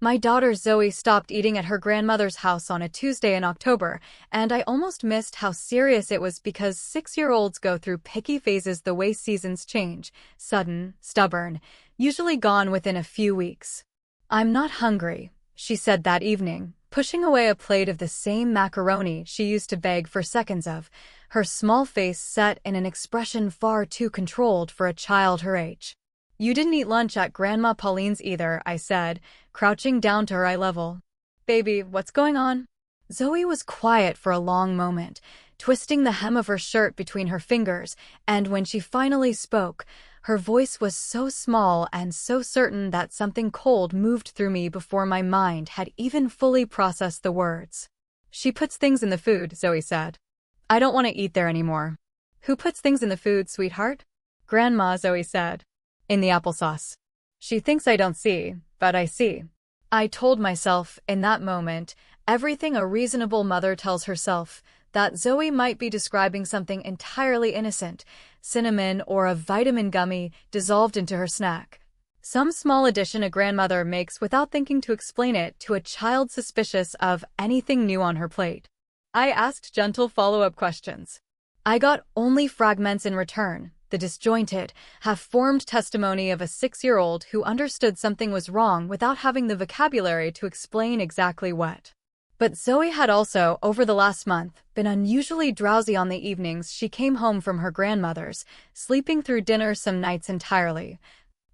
My daughter Zoe stopped eating at her grandmother's house on a Tuesday in October, and I almost missed how serious it was because 6-year-olds go through picky phases the way seasons change, sudden, stubborn, usually gone within a few weeks. "I'm not hungry," she said that evening, pushing away a plate of the same macaroni she used to beg for seconds of, her small face set in an expression far too controlled for a child her age. "You didn't eat lunch at Grandma Pauline's either," I said, crouching down to her eye level. "Baby, what's going on?" Zoe was quiet for a long moment, twisting the hem of her shirt between her fingers, and when she finally spoke, her voice was so small and so certain that something cold moved through me before my mind had even fully processed the words. "She puts things in the food," Zoe said. "I don't want to eat there anymore." "Who puts things in the food, sweetheart?" "Grandma," Zoe said. "In the applesauce." "She thinks I don't see, but I see." I told myself, in that moment, everything a reasonable mother tells herself, that Zoe might be describing something entirely innocent, cinnamon or a vitamin gummy dissolved into her snack. Some small addition a grandmother makes without thinking to explain it to a child suspicious of anything new on her plate. I asked gentle follow-up questions. I got only fragments in return, the disjointed, half-formed testimony of a 6-year-old who understood something was wrong without having the vocabulary to explain exactly what. But Zoe had also, over the last month, been unusually drowsy on the evenings she came home from her grandmother's, sleeping through dinner some nights entirely.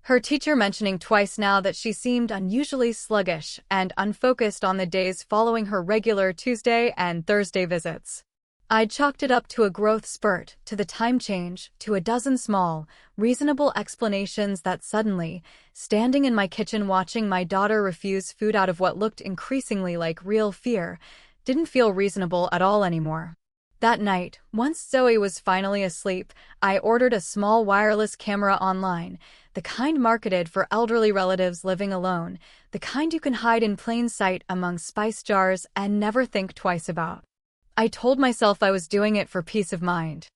Her teacher mentioning twice now that she seemed unusually sluggish and unfocused on the days following her regular Tuesday and Thursday visits. I'd chalked it up to a growth spurt, to the time change, to a dozen small, reasonable explanations that suddenly, standing in my kitchen watching my daughter refuse food out of what looked increasingly like real fear, didn't feel reasonable at all anymore. That night, once Zoe was finally asleep, I ordered a small wireless camera online, the kind marketed for elderly relatives living alone, the kind you can hide in plain sight among spice jars and never think twice about. I told myself I was doing it for peace of mind.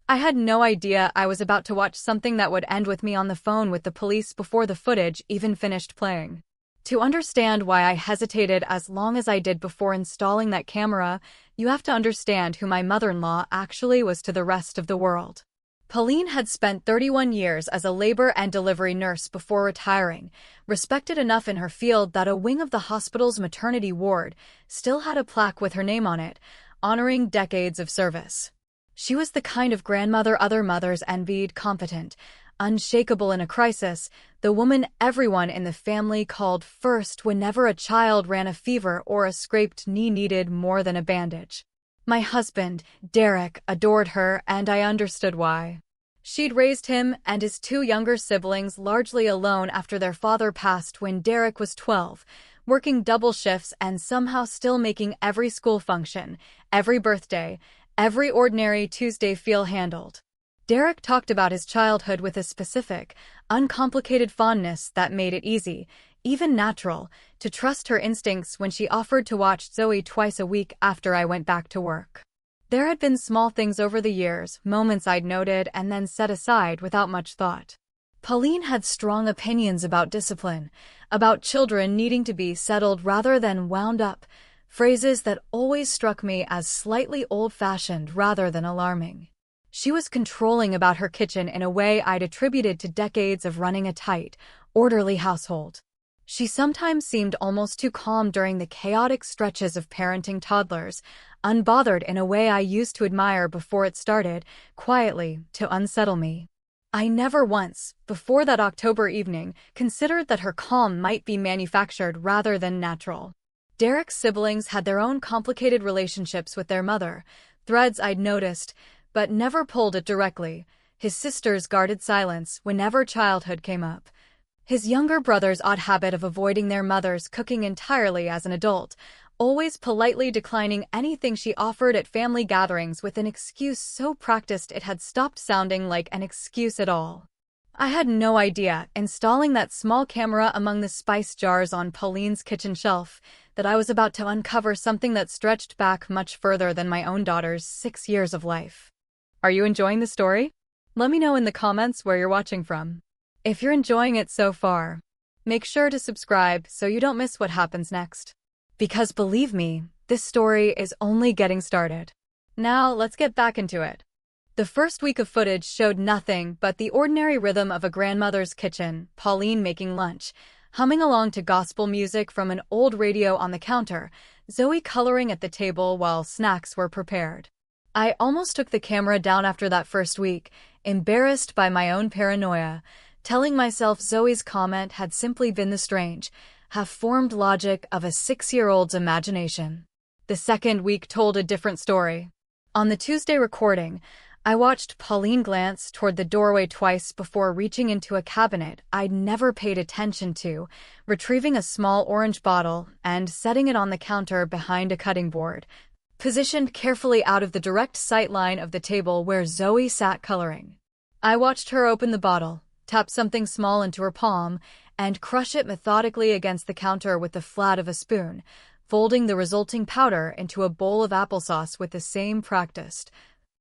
I had no idea I was about to watch something that would end with me on the phone with the police before the footage even finished playing. To understand why I hesitated as long as I did before installing that camera, you have to understand who my mother-in-law actually was to the rest of the world. Pauline had spent 31 years as a labor and delivery nurse before retiring, respected enough in her field that a wing of the hospital's maternity ward still had a plaque with her name on it, honoring decades of service. She was the kind of grandmother other mothers envied, competent, unshakable in a crisis, the woman everyone in the family called first whenever a child ran a fever or a scraped knee needed more than a bandage. My husband, Derek, adored her, and I understood why. She'd raised him and his 2 younger siblings largely alone after their father passed when Derek was 12, working double shifts and somehow still making every school function, every birthday, every ordinary Tuesday feel handled. Derek talked about his childhood with a specific, uncomplicated fondness that made it easy, even natural, to trust her instincts when she offered to watch Zoe twice a week after I went back to work. There had been small things over the years, moments I'd noted and then set aside without much thought. Pauline had strong opinions about discipline, about children needing to be settled rather than wound up, phrases that always struck me as slightly old-fashioned rather than alarming. She was controlling about her kitchen in a way I'd attributed to decades of running a tight, orderly household. She sometimes seemed almost too calm during the chaotic stretches of parenting toddlers, unbothered in a way I used to admire before it started, quietly, to unsettle me. I never once, before that October evening, considered that her calm might be manufactured rather than natural. Derek's siblings had their own complicated relationships with their mother, threads I'd noticed, but never pulled it directly. His sisters guarded silence whenever childhood came up. His younger brother's odd habit of avoiding their mother's cooking entirely as an adult, always politely declining anything she offered at family gatherings with an excuse so practiced it had stopped sounding like an excuse at all. I had no idea, installing that small camera among the spice jars on Pauline's kitchen shelf, that I was about to uncover something that stretched back much further than my own daughter's 6 years of life. Are you enjoying the story? Let me know in the comments where you're watching from. If you're enjoying it so far, Make sure to subscribe so you don't miss what happens next. Because believe me, this story is only getting started. Now, let's get back into it. The first week of footage showed nothing but the ordinary rhythm of a grandmother's kitchen, Pauline making lunch, humming along to gospel music from an old radio on the counter, Zoe coloring at the table while snacks were prepared. I almost took the camera down after that first week, embarrassed by my own paranoia, telling myself Zoe's comment had simply been the strange, half-formed logic of a 6-year-old's imagination. The second week told a different story. On the Tuesday recording, I watched Pauline glance toward the doorway twice before reaching into a cabinet I'd never paid attention to, retrieving a small orange bottle and setting it on the counter behind a cutting board, positioned carefully out of the direct sight line of the table where Zoe sat coloring. I watched her open the bottle, tap something small into her palm, and crush it methodically against the counter with the flat of a spoon, folding the resulting powder into a bowl of applesauce with the same practiced,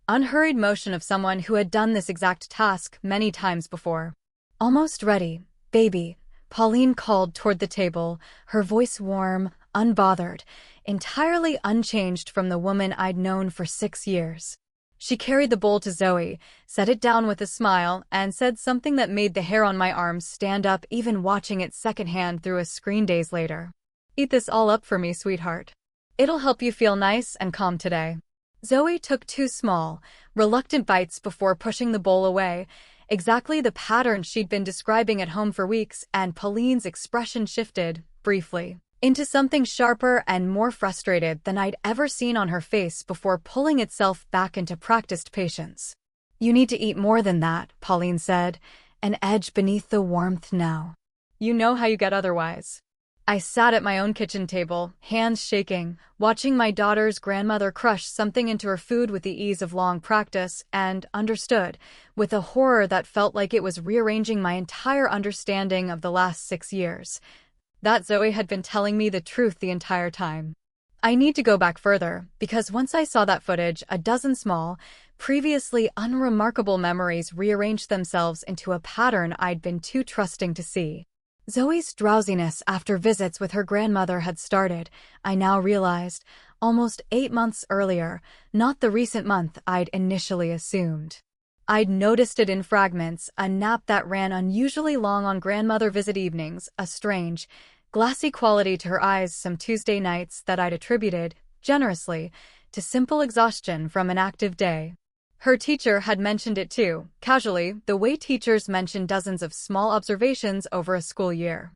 unhurried motion of someone who had done this exact task many times before. "Almost ready, baby," Pauline called toward the table, her voice warm, unbothered, entirely unchanged from the woman I'd known for 6 years. She carried the bowl to Zoe, set it down with a smile, and said something that made the hair on my arms stand up even watching it secondhand through a screen days later. "Eat this all up for me, sweetheart. It'll help you feel nice and calm today." Zoe took 2 small, reluctant bites before pushing the bowl away, exactly the pattern she'd been describing at home for weeks, and Pauline's expression shifted, briefly, into something sharper and more frustrated than I'd ever seen on her face before pulling itself back into practiced patience. "You need to eat more than that," Pauline said, an edge beneath the warmth now. "You know how you get otherwise." I sat at my own kitchen table, hands shaking, watching my daughter's grandmother crush something into her food with the ease of long practice, and understood, with a horror that felt like it was rearranging my entire understanding of the last 6 years, that Zoe had been telling me the truth the entire time. I need to go back further, because once I saw that footage, a dozen small, previously unremarkable memories rearranged themselves into a pattern I'd been too trusting to see. Zoe's drowsiness after visits with her grandmother had started, I now realized, almost 8 months earlier, not the recent month I'd initially assumed. I'd noticed it in fragments, a nap that ran unusually long on grandmother visit evenings, a strange, glassy quality to her eyes some Tuesday nights that I'd attributed, generously, to simple exhaustion from an active day. Her teacher had mentioned it too, casually, the way teachers mention dozens of small observations over a school year.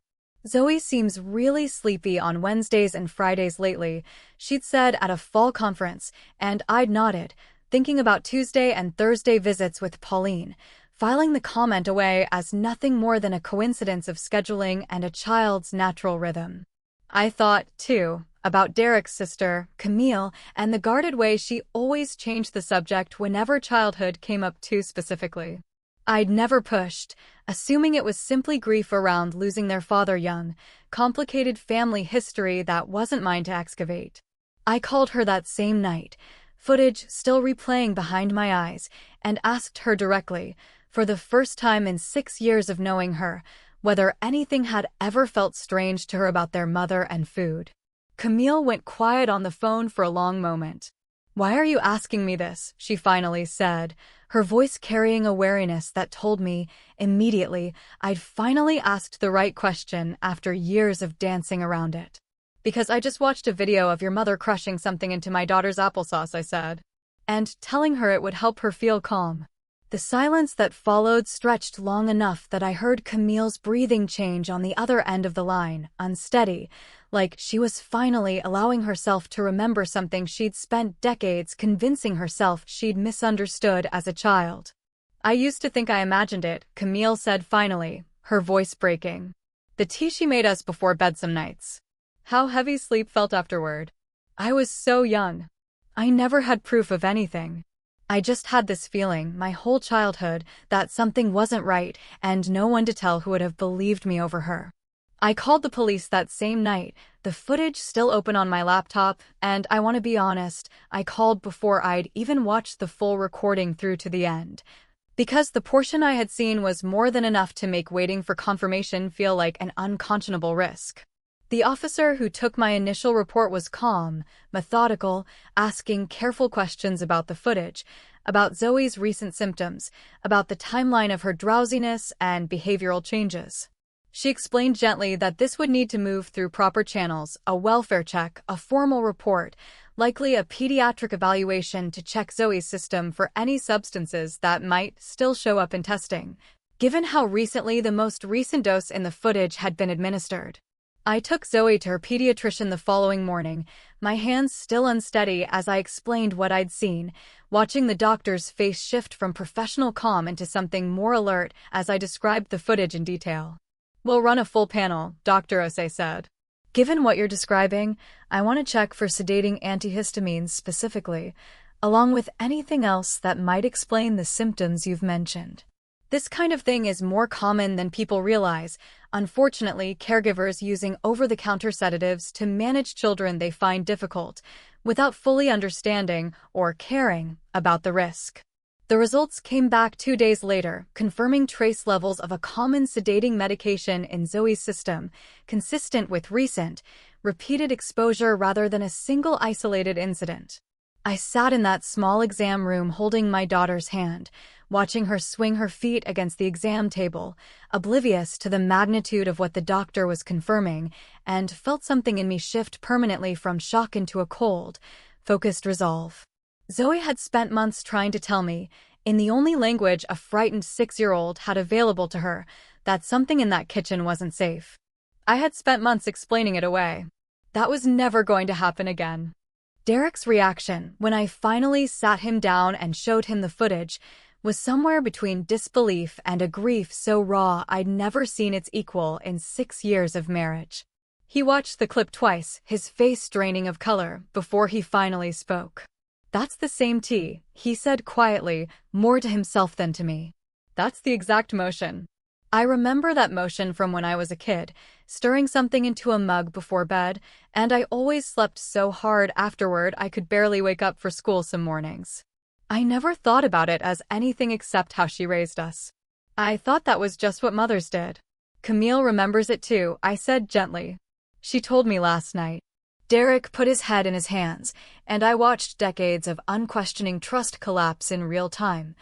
"Zoe seems really sleepy on Wednesdays and Fridays lately," she'd said at a fall conference, and I'd nodded, thinking about Tuesday and Thursday visits with Pauline, filing the comment away as nothing more than a coincidence of scheduling and a child's natural rhythm. I thought, too, about Derek's sister, Camille, and the guarded way she always changed the subject whenever childhood came up too specifically. I'd never pushed, assuming it was simply grief around losing their father young, complicated family history that wasn't mine to excavate. I called her that same night, footage still replaying behind my eyes, and asked her directly, for the first time in 6 years of knowing her, whether anything had ever felt strange to her about their mother and food. Camille went quiet on the phone for a long moment. "Why are you asking me this?" she finally said, her voice carrying a wariness that told me, immediately, I'd finally asked the right question after years of dancing around it. "Because I just watched a video of your mother crushing something into my daughter's applesauce," I said, and telling her it would help her feel calm. The silence that followed stretched long enough that I heard Camille's breathing change on the other end of the line, unsteady, like she was finally allowing herself to remember something she'd spent decades convincing herself she'd misunderstood as a child. "I used to think I imagined it," Camille said finally, her voice breaking. "The tea she made us before bed some nights. How heavy sleep felt afterward. I was so young. I never had proof of anything. I just had this feeling, my whole childhood, that something wasn't right, and no one to tell who would have believed me over her. I called the police that same night, the footage still open on my laptop, and I want to be honest, I called before I'd even watched the full recording through to the end. because the portion I had seen was more than enough to make waiting for confirmation feel like an unconscionable risk. The officer who took my initial report was calm, methodical, asking careful questions about the footage, about Zoe's recent symptoms, about the timeline of her drowsiness and behavioral changes. She explained gently that this would need to move through proper channels, a welfare check, a formal report, likely a pediatric evaluation to check Zoe's system for any substances that might still show up in testing, given how recently the most recent dose in the footage had been administered. I took Zoe to her pediatrician the following morning, my hands still unsteady as I explained what I'd seen, watching the doctor's face shift from professional calm into something more alert as I described the footage in detail. "We'll run a full panel," Dr. Osei said. "Given what you're describing, I want to check for sedating antihistamines specifically, along with anything else that might explain the symptoms you've mentioned. This kind of thing is more common than people realize. Unfortunately, caregivers using over-the-counter sedatives to manage children they find difficult, without fully understanding or caring about the risk." The results came back 2 days later, confirming trace levels of a common sedating medication in Zoe's system, consistent with recent, repeated exposure rather than a single isolated incident. I sat in that small exam room holding my daughter's hand, watching her swing her feet against the exam table, oblivious to the magnitude of what the doctor was confirming, and felt something in me shift permanently from shock into a cold, focused resolve. Zoe had spent months trying to tell me, in the only language a frightened 6-year-old had available to her, that something in that kitchen wasn't safe. I had spent months explaining it away. That was never going to happen again. Derek's reaction, when I finally sat him down and showed him the footage, was somewhere between disbelief and a grief so raw I'd never seen its equal in 6 years of marriage. He watched the clip twice, his face draining of color, before he finally spoke. "That's the same tea," he said quietly, more to himself than to me. "That's the exact motion. I remember that motion from when I was a kid, stirring something into a mug before bed, and I always slept so hard afterward I could barely wake up for school some mornings. I never thought about it as anything except how she raised us. I thought that was just what mothers did." "Camille remembers it too," I said gently. "She told me last night." Derek put his head in his hands, and I watched decades of unquestioning trust collapse in real time.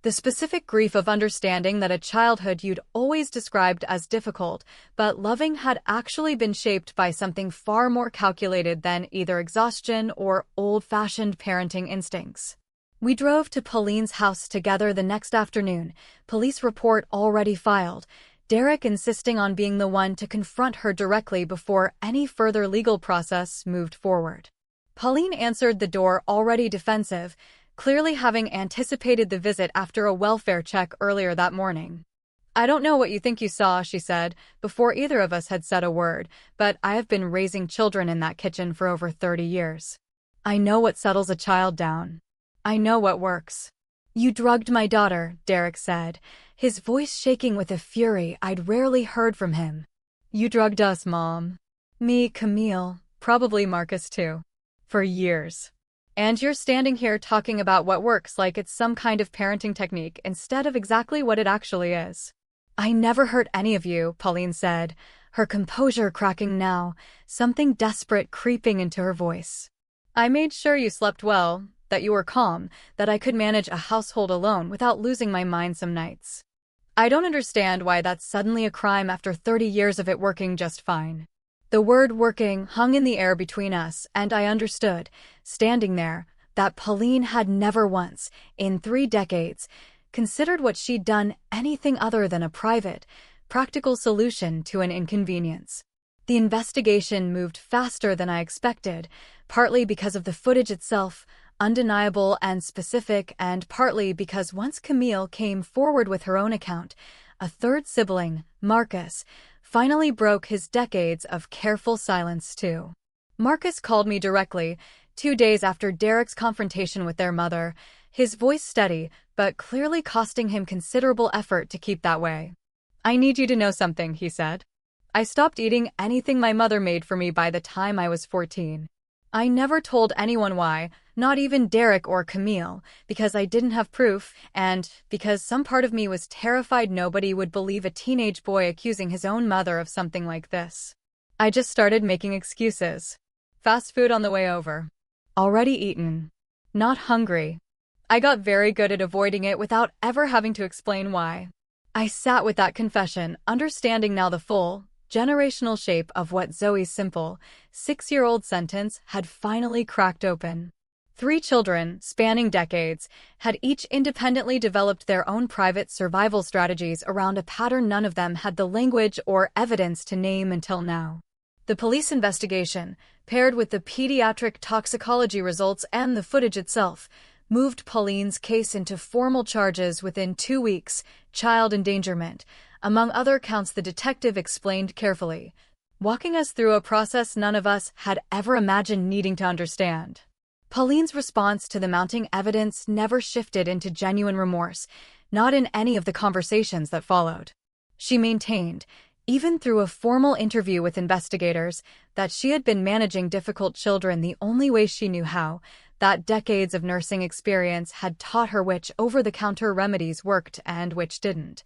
The specific grief of understanding that a childhood you'd always described as difficult but loving had actually been shaped by something far more calculated than either exhaustion or old-fashioned parenting instincts. We drove to Pauline's house together the next afternoon, police report already filed, Derek insisting on being the one to confront her directly before any further legal process moved forward. Pauline answered the door already defensive, clearly having anticipated the visit after a welfare check earlier that morning. "I don't know what you think you saw," she said, before either of us had said a word, "but I have been raising children in that kitchen for over 30 years. I know what settles a child down. I know what works." "You drugged my daughter," Derek said, his voice shaking with a fury I'd rarely heard from him. "You drugged us, Mom. Me, Camille, probably Marcus too. For years. And you're standing here talking about what works like it's some kind of parenting technique instead of exactly what it actually is." "I never hurt any of you," Pauline said, her composure cracking now, something desperate creeping into her voice. "I made sure you slept well, that you were calm, that I could manage a household alone without losing my mind some nights. I don't understand why that's suddenly a crime after 30 years of it working just fine." The word working hung in the air between us, and I understood, standing there, that Pauline had never once, in 3 decades, considered what she'd done anything other than a private, practical solution to an inconvenience. The investigation moved faster than I expected, partly because of the footage itself, undeniable and specific, and partly because once Camille came forward with her own account, a third sibling, Marcus, finally broke his decades of careful silence too. Marcus called me directly, 2 days after Derek's confrontation with their mother, his voice steady, but clearly costing him considerable effort to keep that way. "I need you to know something," he said. "I stopped eating anything my mother made for me by the time I was 14. I never told anyone why, not even Derek or Camille, because I didn't have proof, and because some part of me was terrified nobody would believe a teenage boy accusing his own mother of something like this. I just started making excuses. Fast food on the way over. Already eaten. Not hungry. I got very good at avoiding it without ever having to explain why. I sat with that confession, understanding now the full, generational shape of what Zoe's simple, 6-year-old sentence had finally cracked open. 3 children, spanning decades, had each independently developed their own private survival strategies around a pattern none of them had the language or evidence to name until now. The police investigation, paired with the pediatric toxicology results and the footage itself, moved Pauline's case into formal charges within 2 weeks, child endangerment, among other counts the detective explained carefully, walking us through a process none of us had ever imagined needing to understand. Pauline's response to the mounting evidence never shifted into genuine remorse, not in any of the conversations that followed. She maintained, even through a formal interview with investigators, that she had been managing difficult children the only way she knew how, that decades of nursing experience had taught her which over-the-counter remedies worked and which didn't,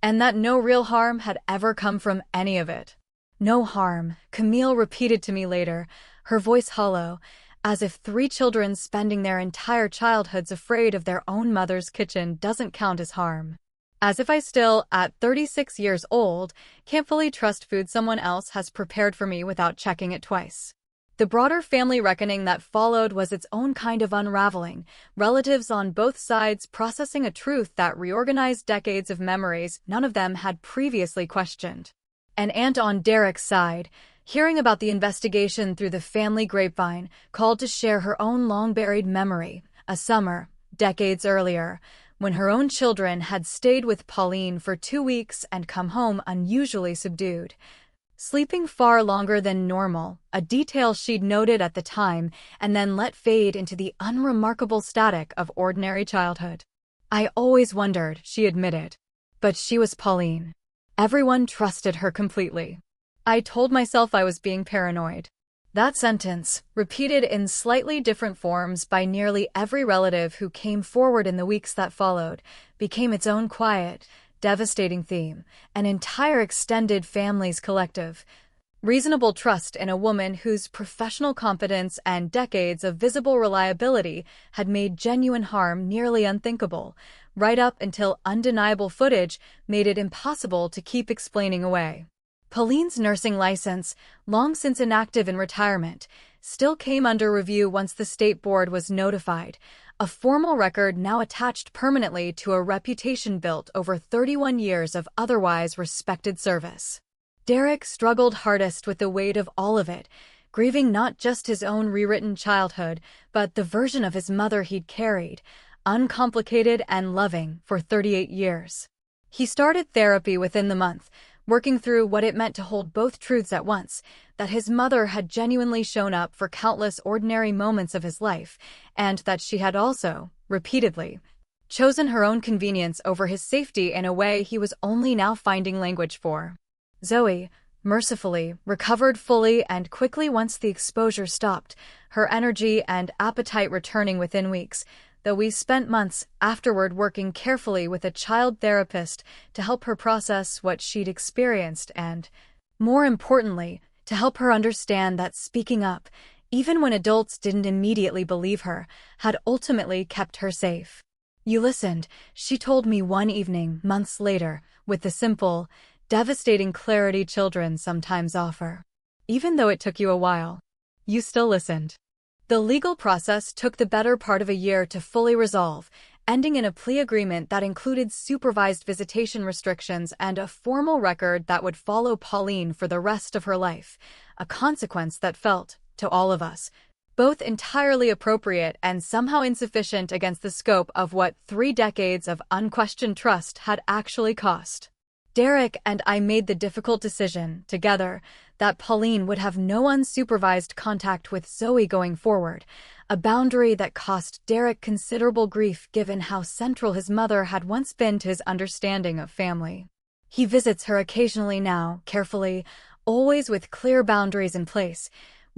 and that no real harm had ever come from any of it. No harm, Camille repeated to me later, her voice hollow, as if 3 children spending their entire childhoods afraid of their own mother's kitchen doesn't count as harm. As if I still, at 36 years old, can't fully trust food someone else has prepared for me without checking it twice. The broader family reckoning that followed was its own kind of unraveling, relatives on both sides processing a truth that reorganized decades of memories none of them had previously questioned. An aunt on Derek's side, hearing about the investigation through the family grapevine, called to share her own long-buried memory, a summer, decades earlier, when her own children had stayed with Pauline for 2 weeks and come home unusually subdued, sleeping far longer than normal, a detail she'd noted at the time and then let fade into the unremarkable static of ordinary childhood. I always wondered, she admitted. But she was Pauline. Everyone trusted her completely. I told myself I was being paranoid. That sentence, repeated in slightly different forms by nearly every relative who came forward in the weeks that followed, became its own quiet, devastating theme, an entire extended family's collective, reasonable trust in a woman whose professional competence and decades of visible reliability had made genuine harm nearly unthinkable, right up until undeniable footage made it impossible to keep explaining away. Pauline's nursing license, long since inactive in retirement, still came under review once the state board was notified, a formal record now attached permanently to a reputation built over 31 years of otherwise respected service. Derek struggled hardest with the weight of all of it, grieving not just his own rewritten childhood, but the version of his mother he'd carried, uncomplicated and loving, for 38 years. He started therapy within the month, working through what it meant to hold both truths at once, that his mother had genuinely shown up for countless ordinary moments of his life, and that she had also, repeatedly, chosen her own convenience over his safety in a way he was only now finding language for. Zoe, mercifully, recovered fully and quickly once the exposure stopped, her energy and appetite returning within weeks, though we spent months afterward working carefully with a child therapist to help her process what she'd experienced and, more importantly, to help her understand that speaking up, even when adults didn't immediately believe her, had ultimately kept her safe. "You listened," she told me one evening, months later, with the simple, devastating clarity children sometimes offer. "Even though it took you a while, you still listened." The legal process took the better part of a year to fully resolve, ending in a plea agreement that included supervised visitation restrictions and a formal record that would follow Pauline for the rest of her life, a consequence that felt, to all of us, both entirely appropriate and somehow insufficient against the scope of what 3 decades of unquestioned trust had actually cost. Derek and I made the difficult decision, together, that Pauline would have no unsupervised contact with Zoe going forward, a boundary that cost Derek considerable grief given how central his mother had once been to his understanding of family. He visits her occasionally now, carefully, always with clear boundaries in place,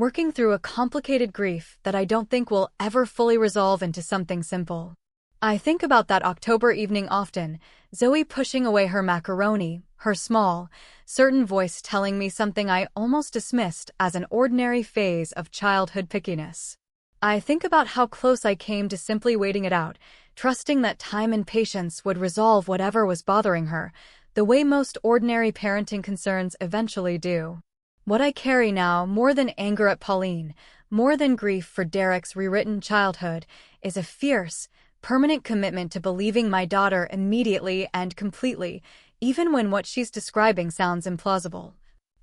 working through a complicated grief that I don't think will ever fully resolve into something simple. I think about that October evening often, Zoe pushing away her macaroni, her small, certain voice telling me something I almost dismissed as an ordinary phase of childhood pickiness. I think about how close I came to simply waiting it out, trusting that time and patience would resolve whatever was bothering her, the way most ordinary parenting concerns eventually do. What I carry now, more than anger at Pauline, more than grief for Derek's rewritten childhood, is a fierce, permanent commitment to believing my daughter immediately and completely, even when what she's describing sounds implausible.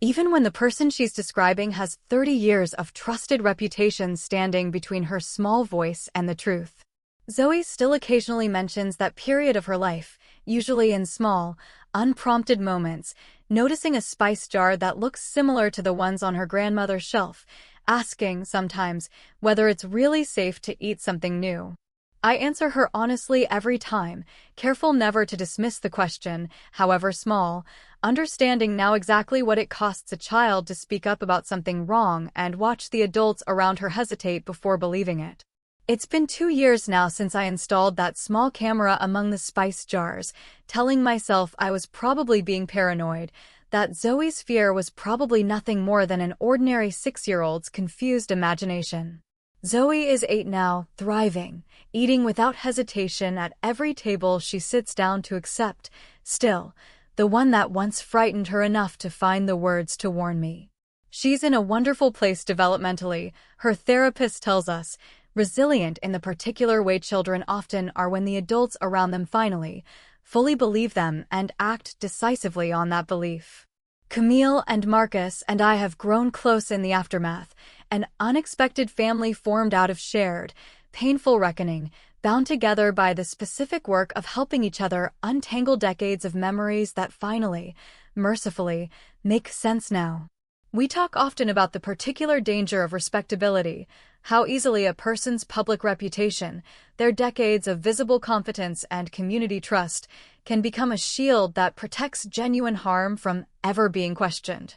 Even when the person she's describing has 30 years of trusted reputation standing between her small voice and the truth. Zoe still occasionally mentions that period of her life, usually in small, unprompted moments, noticing a spice jar that looks similar to the ones on her grandmother's shelf, asking, sometimes, whether it's really safe to eat something new. I answer her honestly every time, careful never to dismiss the question, however small, understanding now exactly what it costs a child to speak up about something wrong and watch the adults around her hesitate before believing it. It's been 2 years now since I installed that small camera among the spice jars, telling myself I was probably being paranoid, that Zoe's fear was probably nothing more than an ordinary 6-year-old's confused imagination. Zoe is 8 now, thriving, eating without hesitation at every table she sits down to accept, still, the one that once frightened her enough to find the words to warn me. She's in a wonderful place developmentally, her therapist tells us, resilient in the particular way children often are when the adults around them finally, fully believe them and act decisively on that belief. Camille and Marcus and I have grown close in the aftermath, an unexpected family formed out of shared, painful reckoning, bound together by the specific work of helping each other untangle decades of memories that finally, mercifully, make sense now. We talk often about the particular danger of respectability, how easily a person's public reputation, their decades of visible competence and community trust, can become a shield that protects genuine harm from ever being questioned,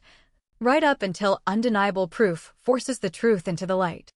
right up until undeniable proof forces the truth into the light.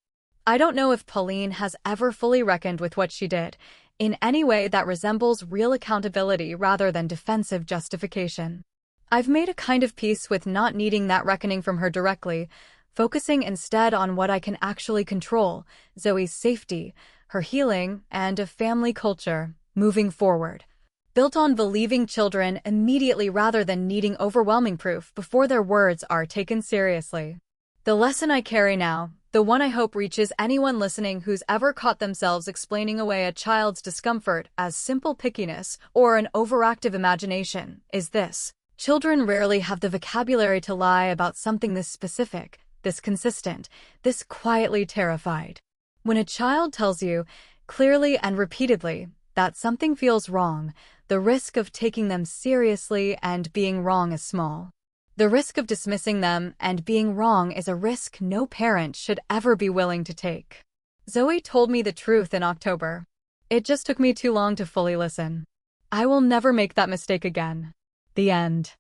I don't know if Pauline has ever fully reckoned with what she did, in any way that resembles real accountability rather than defensive justification. I've made a kind of peace with not needing that reckoning from her directly, focusing instead on what I can actually control, Zoe's safety, her healing, and a family culture, moving forward, built on believing children immediately rather than needing overwhelming proof before their words are taken seriously. The lesson I carry now, the one I hope reaches anyone listening who's ever caught themselves explaining away a child's discomfort as simple pickiness or an overactive imagination, is this. Children rarely have the vocabulary to lie about something this specific, this consistent, this quietly terrified. When a child tells you, clearly and repeatedly, that something feels wrong, the risk of taking them seriously and being wrong is small. The risk of dismissing them and being wrong is a risk no parent should ever be willing to take. Zoe told me the truth in October. It just took me too long to fully listen. I will never make that mistake again. The end.